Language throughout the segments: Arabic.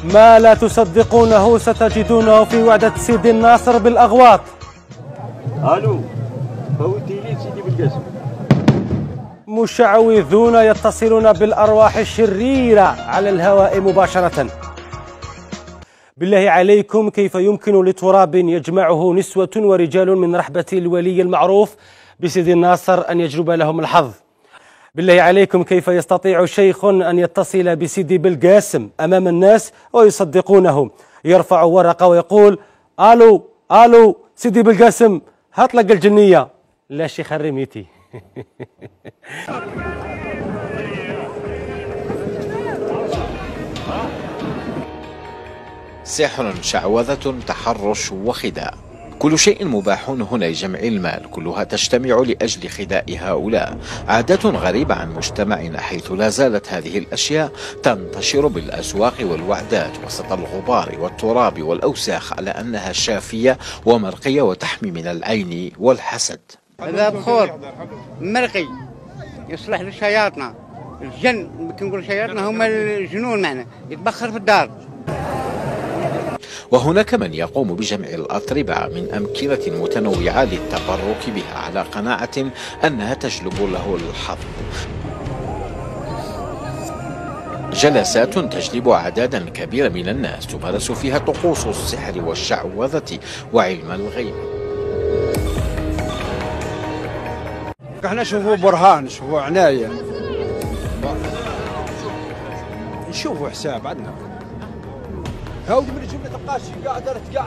ما لا تصدقونه ستجدونه في وعدة سيدي الناصر بالأغواط. الو، فوتي لي سيدي بالقاسم. مشعوذون يتصلون بالأرواح الشريرة على الهواء مباشرة. بالله عليكم، كيف يمكن لتراب يجمعه نسوة ورجال من رحبة الولي المعروف بسيدي الناصر أن يجلب لهم الحظ؟ بالله عليكم، كيف يستطيع شيخ أن يتصل بسيدي بالقاسم أمام الناس ويصدقونه؟ يرفع ورقة ويقول: ألو ألو سيدي بالقاسم، هطلق الجنية. لا شيخ الرميتي. سحر، شعوذة، تحرش وخداع، كل شيء مباح هنا لجمع المال، كلها تجتمع لأجل خداع هؤلاء. عادة غريبة عن مجتمعنا، حيث لا زالت هذه الأشياء تنتشر بالأسواق والوعدات وسط الغبار والتراب والأوساخ على أنها شافية ومرقية وتحمي من العين والحسد. هذا بخور مرقي يصلح للشياطنة. الجن كنقول شياطنة هم الجنون معنا، يتبخر في الدار. وهناك من يقوم بجمع الأطربة من أمكنة متنوعة للتبرك بها على قناعة أنها تجلب له الحظ. جلسات تجلب أعدادا كبيرة من الناس تمارس فيها طقوس السحر والشعوذة وعلم الغيب. احنا نشوفوا برهان، نشوفوا عناية، نشوفوا حساب عندنا. هاو من جملة القاشي قاعدة تقع.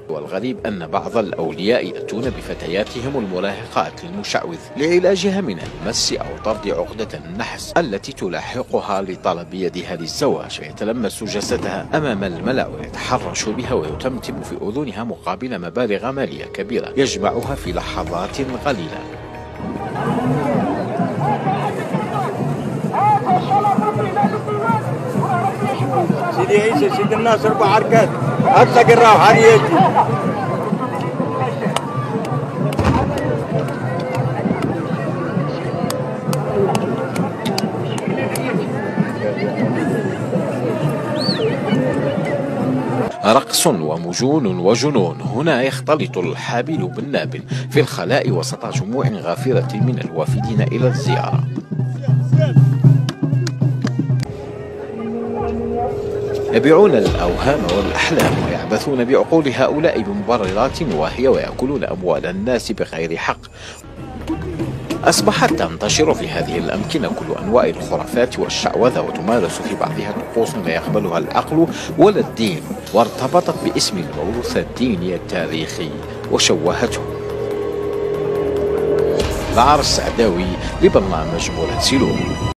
والغريب أن بعض الأولياء يأتون بفتياتهم المراهقات للمشعوذ لعلاجها من المس أو طرد عقدة النحس التي تلاحقها لطلب يدها للزواج، فيتلمس جسدها أمام الملأ ويتحرش بها ويتمتم في أذنها مقابل مبالغ مالية كبيرة يجمعها في لحظات قليلة. سيدي عيسى سيدي الناصر بحركات اطلق الروح عليك. رقص ومجون وجنون، هنا يختلط الحابل بالنابل في الخلاء وسط جموع غافرة من الوافدين إلى الزيارة. يبيعون الأوهام والأحلام ويعبثون بعقول هؤلاء بمبررات واهية ويأكلون أموال الناس بغير حق. أصبحت تنتشر في هذه الأمكنة كل أنواع الخرافات والشعوذة، وتمارس في بعضها طقوس لا يقبلها العقل ولا الدين، وارتبطت باسم الموروث الديني التاريخي وشوهته. العار السعداوي لبرنامج مراسلون.